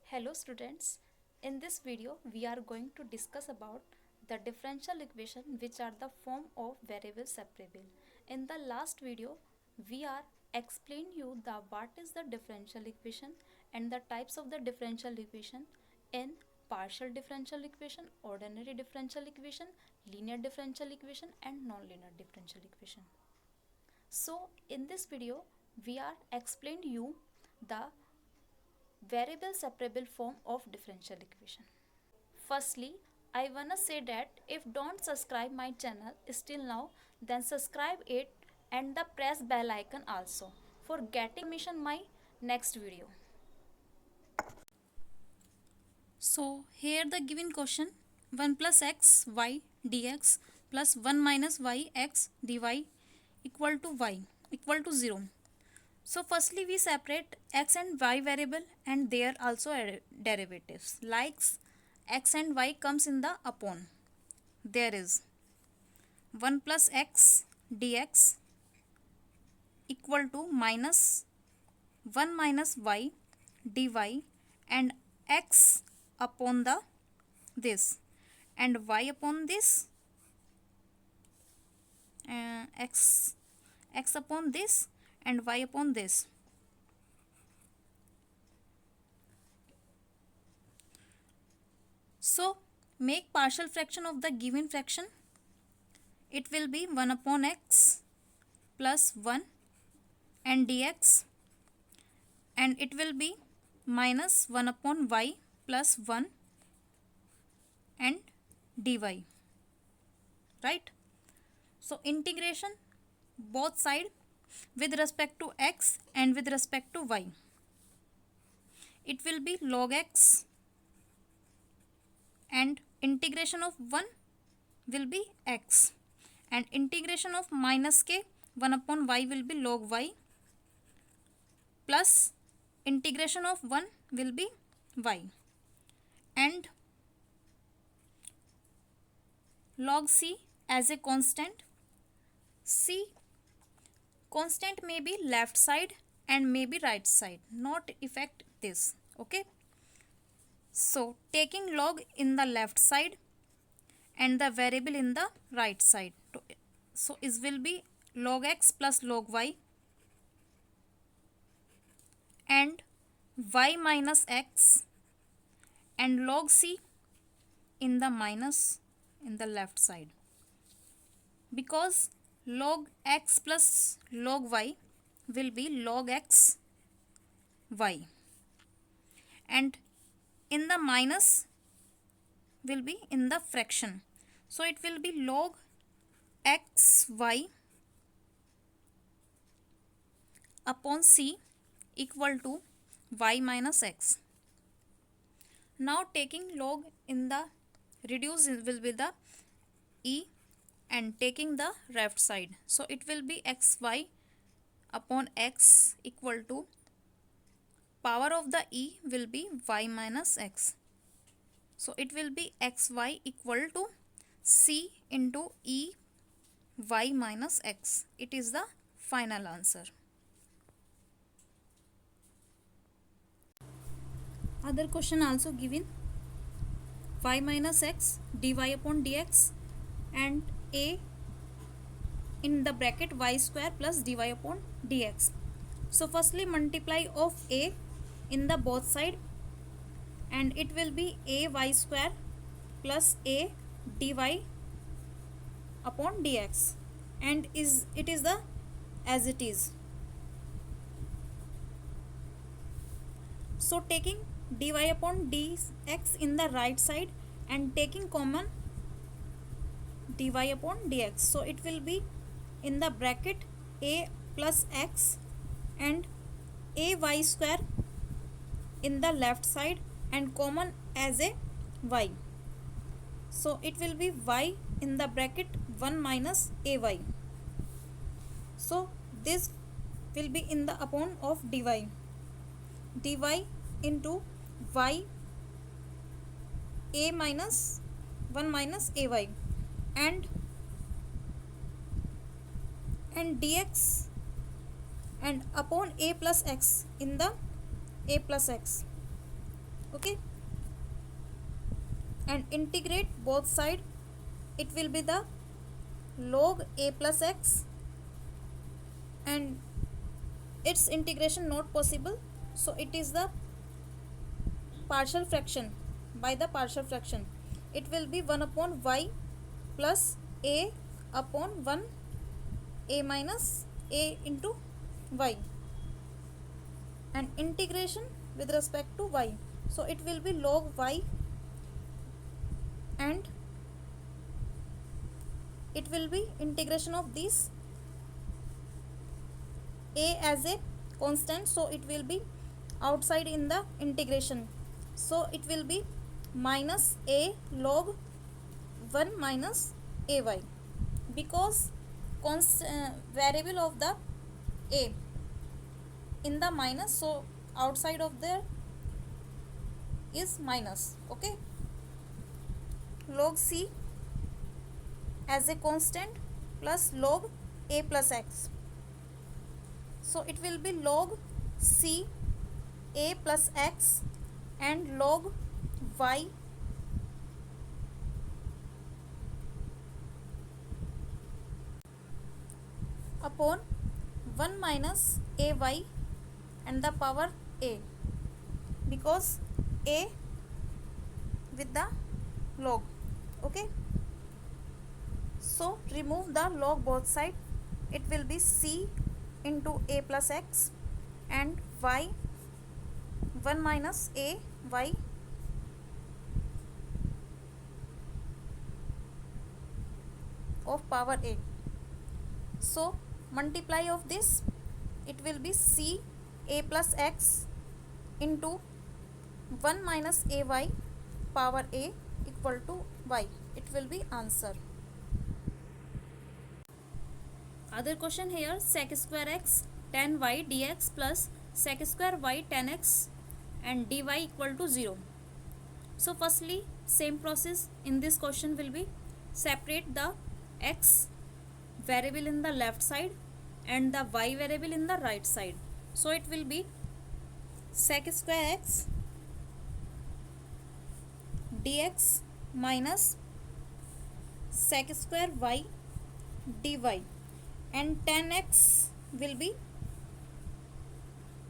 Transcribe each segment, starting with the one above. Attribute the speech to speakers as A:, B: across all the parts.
A: Hello students, in this video we are going to discuss about the differential equation which are the form of variable separable. In the last video we are explained you the what is the differential equation and the types of the differential equation in partial differential equation, ordinary differential equation, linear differential equation and non-linear differential equation. So in this video we are explained you the variable separable form of differential equation. Firstly, I wanna say that if don't subscribe my channel still now, then subscribe it and the press bell icon also for getting information my next video. So here the given question 1 plus x y dx plus 1 minus y x dy equal to y equal to 0. So firstly we separate x and y variable and there also derivatives likes x and y comes in the upon. There is 1 plus x dx equal to minus 1 minus y dy and x upon the this and y upon this x upon this and y upon this. So make partial fraction of the given fraction. It will be 1 upon x plus 1 and dx and it will be minus 1 upon y plus 1 and dy, right? So integration both side with respect to x and with respect to y. It will be log x and integration of 1 will be x and integration of minus k 1 upon y will be log y plus integration of 1 will be y and log c as a constant. C constant may be left side and may be right side, not affect this. Okay, so taking log in the left side and the variable in the right side, so it will be log x plus log y and y minus x and log c in the minus in the left side, because log x plus log y will be log x y and in the minus will be in the fraction, so it will be log x y upon c equal to y minus x. Now taking log in the reduce will be the e and taking the left side, so it will be xy upon x equal to power of the e will be y minus x, so it will be xy equal to c into e y minus x. It is the final answer. Other question also given y minus x dy upon dx and a in the bracket y square plus dy upon dx. So firstly multiply of a in the both side and it will be a y square plus a dy upon dx and it is the as it is. So taking dy upon dx in the right side and taking common dy upon dx, so it will be in the bracket a plus x and a y square in the left side and common as a y, so it will be y in the bracket 1 minus ay, so this will be in the upon of dy into y a minus 1 minus ay and dx and upon a plus x in the a plus x. Okay, and integrate both side, it will be the log a plus x, and its integration not possible, so it is the partial fraction. By the partial fraction, it will be 1 upon y plus a upon 1 a minus a into y, and integration with respect to y, so it will be log y, and it will be integration of this a as a constant, so it will be outside in the integration, so it will be minus a log 1 minus ay, because variable of the a in the minus, so outside of there is minus. Okay, log c as a constant plus log a plus x, so it will be log c a plus x and log y upon 1 minus ay and the power a, because a with the log. Okay, so remove the log both side, it will be c into a plus x and y 1 minus a y of power a, so multiply of this, it will be c a plus x into 1 minus ay power a equal to y, it will be answer. Other question here, sec square x tan y dx plus sec square y tan x and dy equal to 0. So firstly, same process in this question will be separate the x variable in the left side and the y variable in the right side. So it will be sec square x dx minus sec square y dy, and tan x will be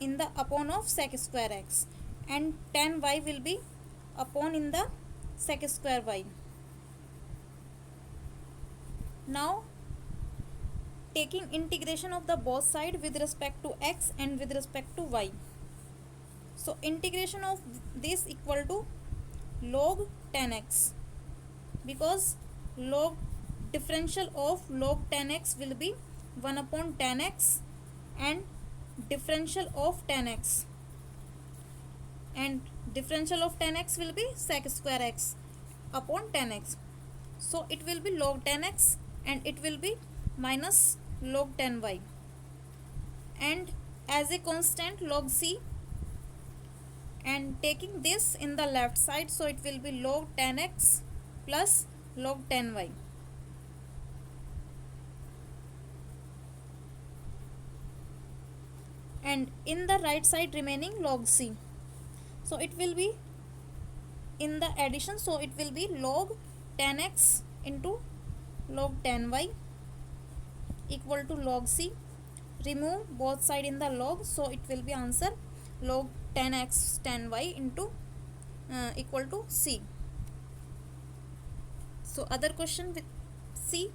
A: in the upon of sec square x and tan y will be upon in the sec square y. Now taking integration of the both side with respect to x and with respect to y, so integration of this equal to log tan x, because log differential of log tan x will be 1 upon tan x and differential of tan x, and differential of tan x will be sec square x upon tan x, so it will be log tan x and it will be minus log tan y, and as a constant log c, and taking this in the left side, so it will be log tan x plus log tan y, and in the right side remaining log c, so it will be in the addition, so it will be log tan x into log tan y equal to log c, remove both side in the log, so it will be answer log tan x tan y into equal to c. So other question with c,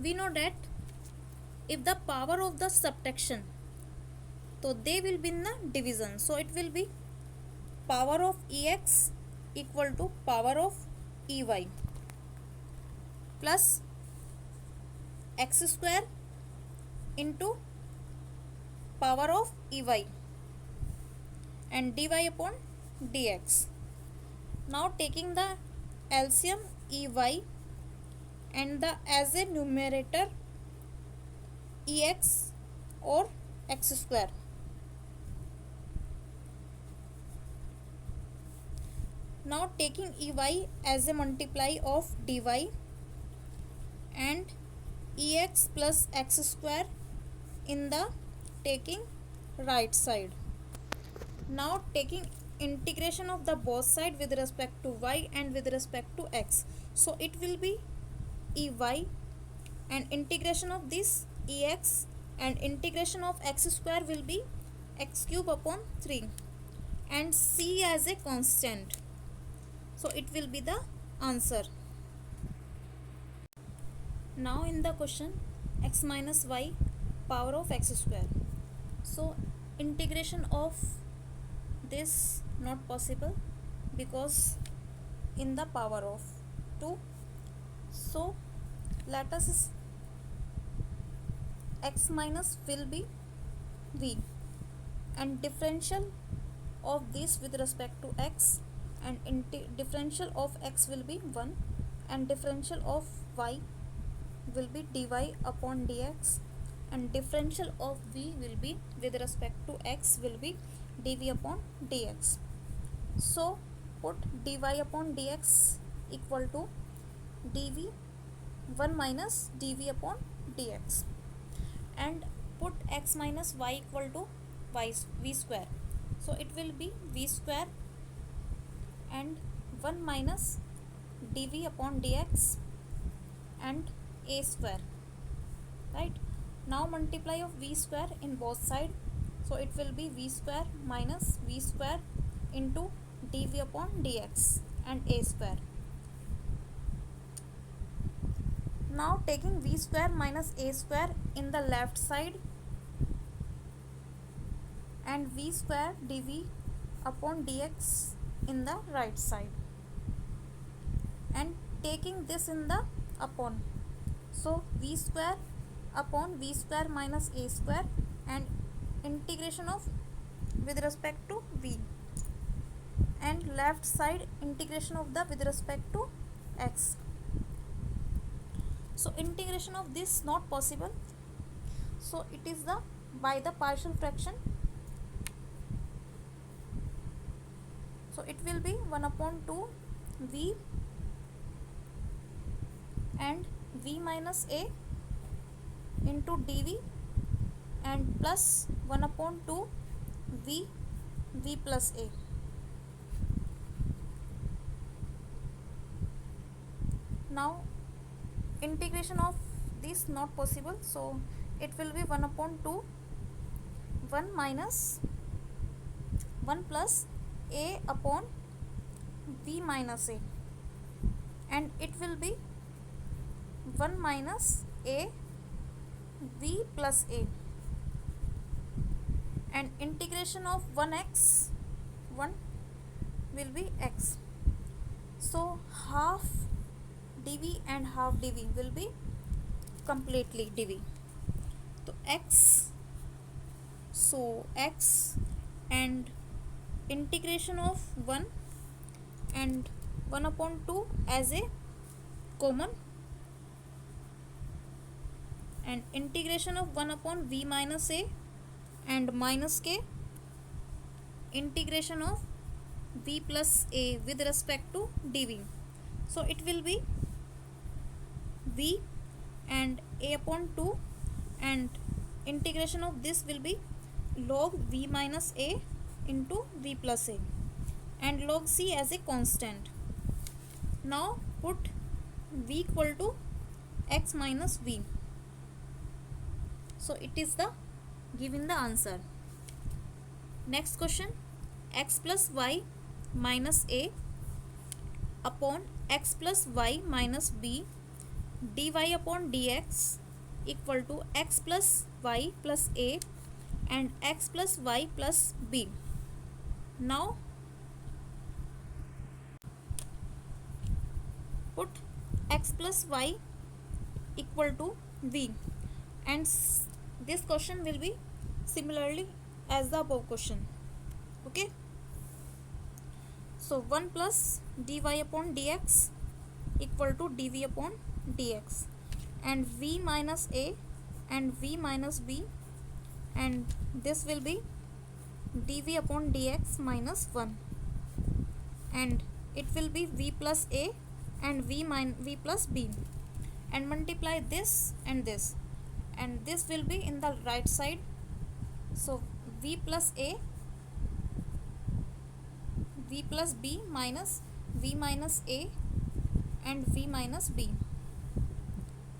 A: we know that if the power of the subtraction, so they will be in the division, so it will be power of ex equal to power of ey plus x square into power of ey and dy upon dx. Now taking the LCM ey and the as a numerator ex or x square. Now taking ey as a multiply of dy and ex plus x square in the taking right side. Now taking integration of the both side with respect to y and with respect to x. So it will be ey and integration of this ex and integration of x square will be x cube upon 3 and c as a constant. So it will be the answer. Now in the question x minus y power of x square. So integration of this not possible because in the power of 2. So let us x minus will be v and differential of this with respect to x and differential of x will be 1 and differential of y will be dy upon dx and differential of v will be with respect to x will be dv upon dx. So put dy upon dx equal to dv 1 minus dv upon dx and put x minus y equal to v square. So it will be v square and 1 minus dv upon dx and a square, right? Now multiply of v square in both side. So it will be v square minus v square into dv upon dx and a square. Now taking v square minus a square in the left side and v square dv upon dx in the right side and taking this in the upon. So v square upon v square minus a square and integration of with respect to v and left side integration of the with respect to x. So integration of this not possible. So it is the by the partial fraction. So it will be 1 upon 2 v and v minus a into dv and plus 1 upon 2 v plus a. Now integration of this not possible. So it will be 1 upon 2 1 minus 1 plus a upon v minus a and it will be 1 minus a v plus a and integration of 1x 1 will be x. So half dv and half dv will be completely dv. So x and integration of 1 and 1 upon 2 as a common and integration of 1 upon v minus a and minus k integration of v plus a with respect to dv. So it will be v and a upon 2 and integration of this will be log v minus a into v plus a and log c as a constant. Now put v equal to x minus v. So it is the given the answer. Next question, x plus y minus a upon x plus y minus b dy upon dx equal to x plus y plus a and x plus y plus b. Now put x plus y equal to v and this question will be similarly as the above question. Okay, so 1 plus dy upon dx equal to dv upon dx and v minus a and v minus b and this will be dv upon dx minus 1 and it will be v plus a and v plus b and multiply this and this will be in the right side. So v plus a, v plus b minus v minus a and v minus b,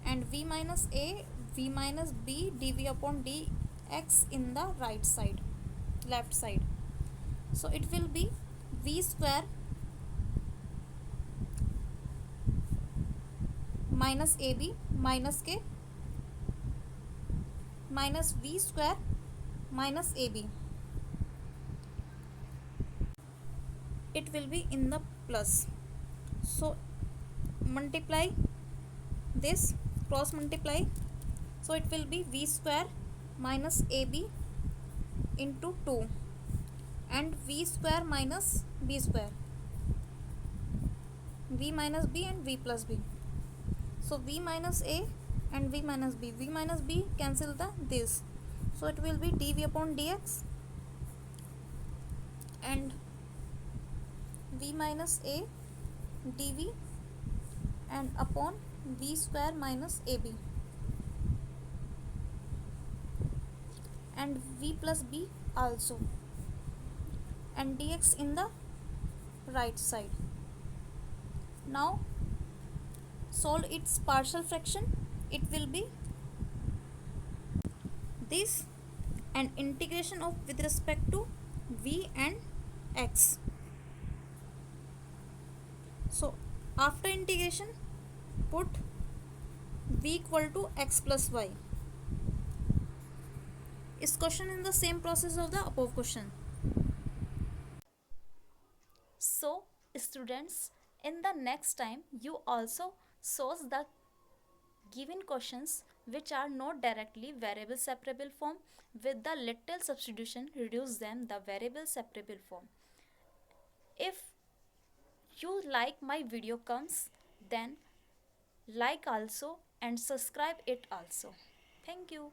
A: and v minus a, v minus b dv upon dx in the right side, left side. So it will be v square minus ab minus k minus v square minus ab. It will be in the plus. So multiply this, cross multiply. So it will be v square minus ab into 2 and v square minus b square, v minus b and v plus b. So v minus a and v minus b cancel the this. So it will be dv upon dx and v minus a dv and upon v square minus ab and v plus b also, and dx in the right side. Now solve its partial fraction. It will be this and integration of with respect to v and x. So after integration put v equal to x plus y. Is question in the same process of the above question. So students, in the next time you also solve the given questions which are not directly variable separable form, with the little substitution reduce them the variable separable form. If you like my video comes, then like also and subscribe it also. Thank you.